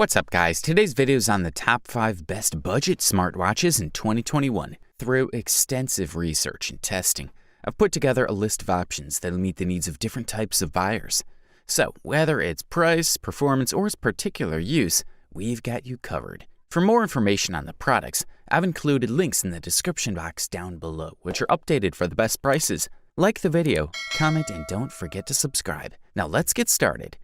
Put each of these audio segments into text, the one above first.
What's up, guys? Today's video is on the top 5 best budget smartwatches in 2021. Through extensive research and testing, I've put together a list of options that'll meet the needs of different types of buyers. So, whether it's price, performance, or its particular use, we've got you covered. For more information on the products, I've included links in the description box down below, which are updated for the best prices. Like the video, comment, and don't forget to subscribe. Now let's get started.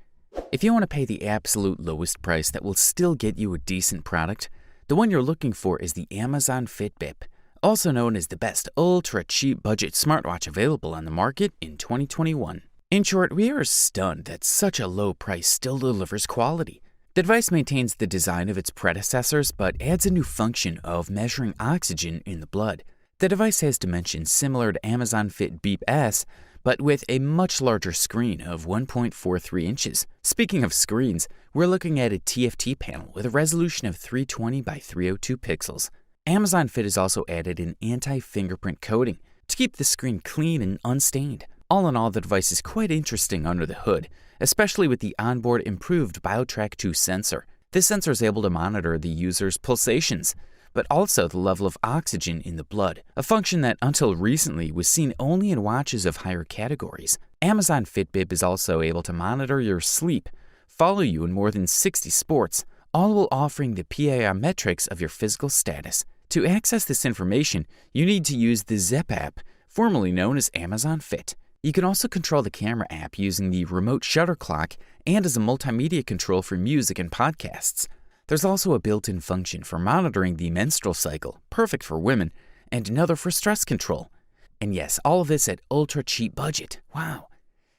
If you want to pay the absolute lowest price that will still get you a decent product, the one you're looking for is the Amazfit Bip, also known as the best ultra-cheap budget smartwatch available on the market in 2021. In short, we are stunned that such a low price still delivers quality. The device maintains the design of its predecessors, but adds a new function of measuring oxygen in the blood. The device has dimensions similar to Amazfit Bip S, but with a much larger screen of 1.43 inches. Speaking of screens, we're looking at a TFT panel with a resolution of 320 by 302 pixels. Amazfit has also added an anti-fingerprint coating to keep the screen clean and unstained. All in all, the device is quite interesting under the hood, especially with the onboard improved BioTrack 2 sensor. This sensor is able to monitor the user's pulsations, but also the level of oxygen in the blood, a function that until recently was seen only in watches of higher categories. Amazfit Bip is also able to monitor your sleep, follow you in more than 60 sports, all while offering the PIR metrics of your physical status. To access this information, you need to use the Zep app, formerly known as Amazfit. You can also control the camera app using the remote shutter clock and as a multimedia control for music and podcasts. There's also a built-in function for monitoring the menstrual cycle, perfect for women, and another for stress control. And yes, all of this at ultra-cheap budget. Wow.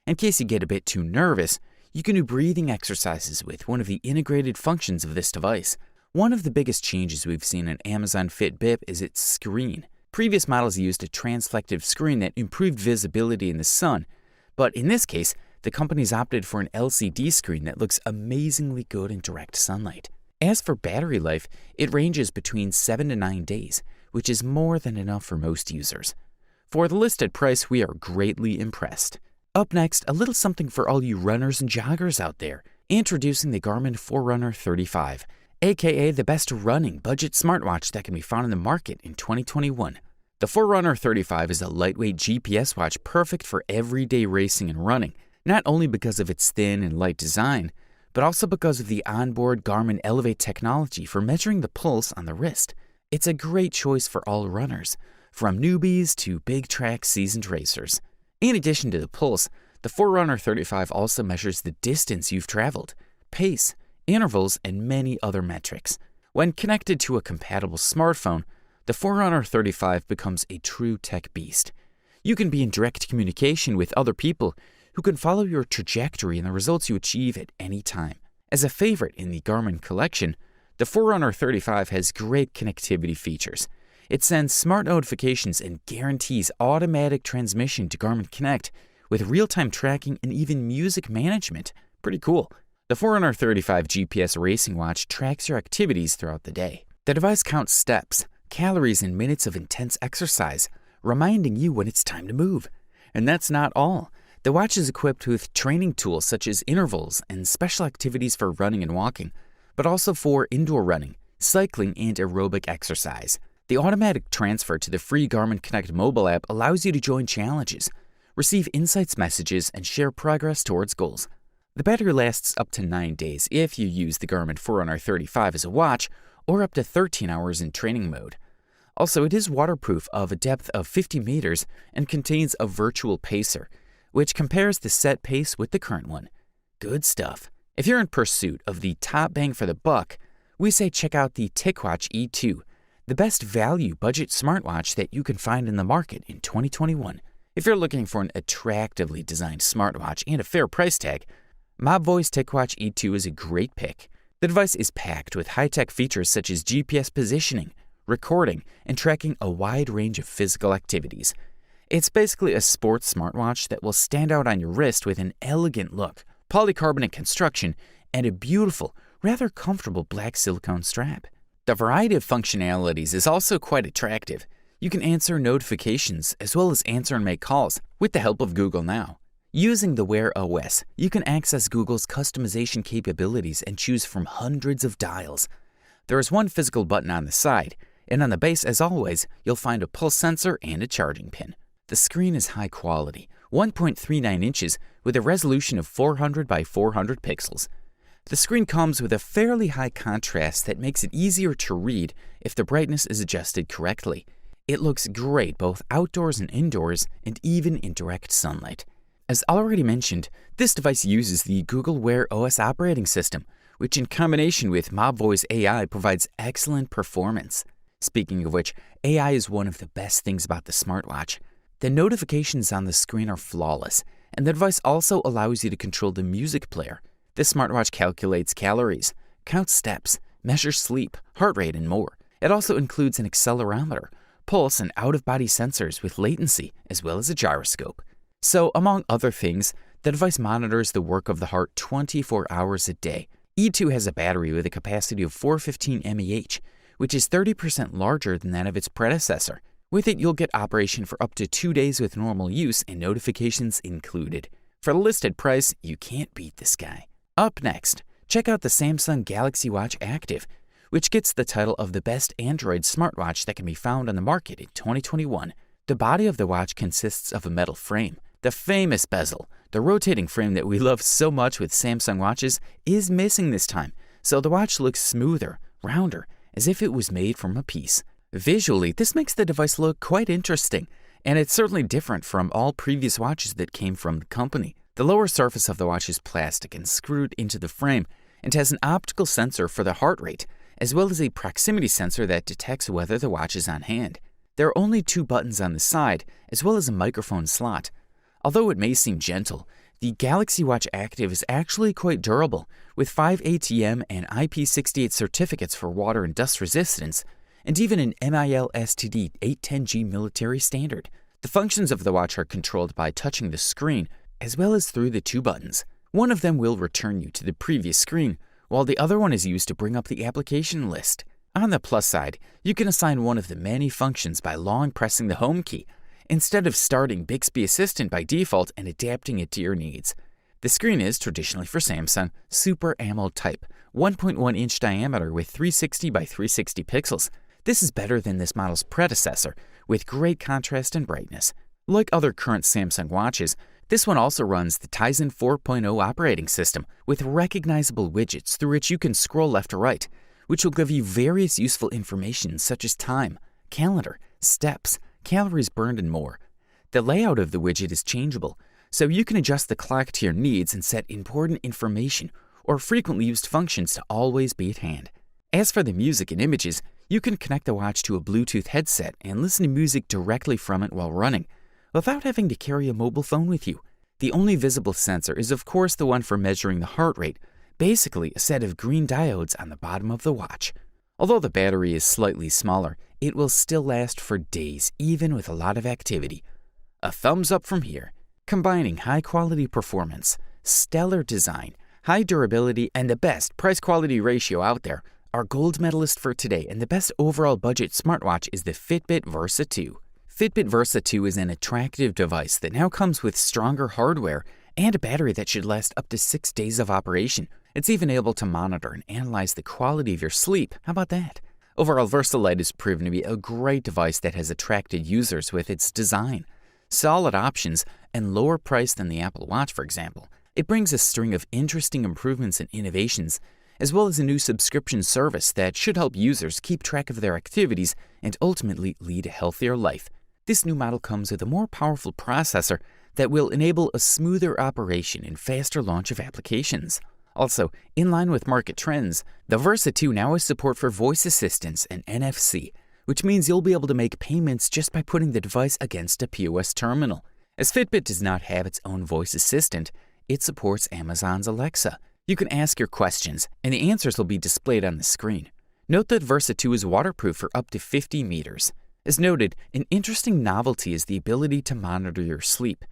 In case you get a bit too nervous, you can do breathing exercises with one of the integrated functions of this device. One of the biggest changes we've seen in Amazfit Bip is its screen. Previous models used a transflective screen that improved visibility in the sun, but in this case, the company's opted for an LCD screen that looks amazingly good in direct sunlight. As for battery life, it ranges between 7 to 9 days, which is more than enough for most users. For the listed price, we are greatly impressed. Up next, a little something for all you runners and joggers out there. Introducing the Garmin Forerunner 35, aka the best running budget smartwatch that can be found in the market in 2021. The Forerunner 35 is a lightweight GPS watch perfect for everyday racing and running, not only because of its thin and light design, but also because of the onboard Garmin Elevate technology for measuring the pulse on the wrist. It's a great choice for all runners, from newbies to big track seasoned racers. In addition to the pulse, the Forerunner 35 also measures the distance you've traveled, pace, intervals, and many other metrics. When connected to a compatible smartphone, the Forerunner 35 becomes a true tech beast. You can be in direct communication with other people who can follow your trajectory and the results you achieve at any time. As a favorite in the Garmin collection, the Forerunner 35 has great connectivity features. It sends smart notifications and guarantees automatic transmission to Garmin Connect with real-time tracking and even music management. Pretty cool. The Forerunner 35 GPS racing watch tracks your activities throughout the day. The device counts steps, calories, and minutes of intense exercise, reminding you when it's time to move. And that's not all. The watch is equipped with training tools such as intervals and special activities for running and walking, but also for indoor running, cycling, and aerobic exercise. The automatic transfer to the free Garmin Connect mobile app allows you to join challenges, receive insights messages, and share progress towards goals. The battery lasts up to 9 days if you use the Garmin Forerunner 35 as a watch, or up to 13 hours in training mode. Also, it is waterproof of a depth of 50 meters and contains a virtual pacer, which compares the set pace with the current one. Good stuff. If you're in pursuit of the top bang for the buck, we say check out the Ticwatch E2, the best value budget smartwatch that you can find in the market in 2021. If you're looking for an attractively designed smartwatch and a fair price tag, Mobvoice Ticwatch E2 is a great pick. The device is packed with high-tech features such as GPS positioning, recording, and tracking a wide range of physical activities. It's basically a sports smartwatch that will stand out on your wrist with an elegant look, polycarbonate construction, and a beautiful, rather comfortable black silicone strap. The variety of functionalities is also quite attractive. You can answer notifications as well as answer and make calls with the help of Google Now. Using the Wear OS, you can access Google's customization capabilities and choose from hundreds of dials. There is one physical button on the side, and on the base, as always, you'll find a pulse sensor and a charging pin. The screen is high quality, 1.39 inches with a resolution of 400 by 400 pixels. The screen comes with a fairly high contrast that makes it easier to read if the brightness is adjusted correctly. It looks great both outdoors and indoors, and even in direct sunlight. As already mentioned, this device uses the Google Wear OS operating system, which in combination with MobVoice AI provides excellent performance. Speaking of which, AI is one of the best things about the smartwatch. The notifications on the screen are flawless, and the device also allows you to control the music player. This smartwatch calculates calories, counts steps, measures sleep, heart rate, and more. It also includes an accelerometer, pulse, and out-of-body sensors with latency, as well as a gyroscope. So, among other things, the device monitors the work of the heart 24 hours a day. E2 has a battery with a capacity of 415 mAh, which is 30% larger than that of its predecessor. With it, you'll get operation for up to 2 days with normal use and notifications included. For the listed price, you can't beat this guy. Up next, check out the Samsung Galaxy Watch Active, which gets the title of the best Android smartwatch that can be found on the market in 2021. The body of the watch consists of a metal frame. The famous bezel, the rotating frame that we love so much with Samsung watches, is missing this time, so the watch looks smoother, rounder, as if it was made from a piece. Visually, this makes the device look quite interesting, and it's certainly different from all previous watches that came from the company. The lower surface of the watch is plastic and screwed into the frame, and has an optical sensor for the heart rate, as well as a proximity sensor that detects whether the watch is on hand. There are only 2 buttons on the side, as well as a microphone slot. Although it may seem gentle, the Galaxy Watch Active is actually quite durable, with 5 ATM and IP68 certificates for water and dust resistance, and even an MIL STD 810G military standard. The functions of the watch are controlled by touching the screen, as well as through the 2 buttons. One of them will return you to the previous screen, while the other one is used to bring up the application list. On the plus side, you can assign one of the many functions by long pressing the home key, instead of starting Bixby Assistant by default and adapting it to your needs. The screen is, traditionally for Samsung, Super AMOLED type, 1.1-inch diameter with 360 by 360 pixels. This is better than this model's predecessor, with great contrast and brightness. Like other current Samsung watches, this one also runs the Tizen 4.0 operating system, with recognizable widgets through which you can scroll left or right, which will give you various useful information such as time, calendar, steps, calories burned, and more. The layout of the widget is changeable, so you can adjust the clock to your needs and set important information or frequently used functions to always be at hand. As for the music and images, you can connect the watch to a Bluetooth headset and listen to music directly from it while running, without having to carry a mobile phone with you. The only visible sensor is of course the one for measuring the heart rate, basically a set of green diodes on the bottom of the watch. Although the battery is slightly smaller, it will still last for days, even with a lot of activity. A thumbs up from here. Combining high-quality performance, stellar design, high durability, and the best price-quality ratio out there, our gold medalist for today and the best overall budget smartwatch is the Fitbit Versa 2. Fitbit Versa 2 is an attractive device that now comes with stronger hardware and a battery that should last up to 6 days of operation. It's even able to monitor and analyze the quality of your sleep. How about that? Overall, Versa Lite has proven to be a great device that has attracted users with its design, solid options, and lower price than the Apple Watch, for example. It brings a string of interesting improvements and innovations, as well as a new subscription service that should help users keep track of their activities and ultimately lead a healthier life. This new model comes with a more powerful processor that will enable a smoother operation and faster launch of applications. Also, in line with market trends, the Versa 2 now has support for voice assistance and NFC, which means you'll be able to make payments just by putting the device against a POS terminal. As Fitbit does not have its own voice assistant, it supports Amazon's Alexa. You can ask your questions, and the answers will be displayed on the screen. Note that Versa 2 is waterproof for up to 50 meters. As noted, an interesting novelty is the ability to monitor your sleep.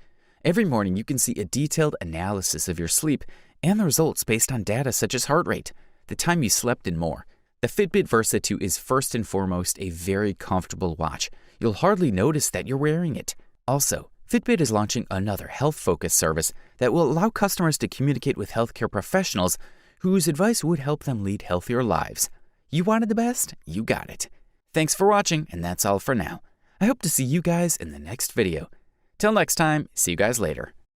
Every morning you can see a detailed analysis of your sleep and the results based on data such as heart rate, the time you slept, and more. The Fitbit Versa 2 is first and foremost a very comfortable watch. You'll hardly notice that you're wearing it. Also, Fitbit is launching another health-focused service that will allow customers to communicate with healthcare professionals whose advice would help them lead healthier lives. You wanted the best? You got it. Thanks for watching, and that's all for now. I hope to see you guys in the next video. Till next time, see you guys later.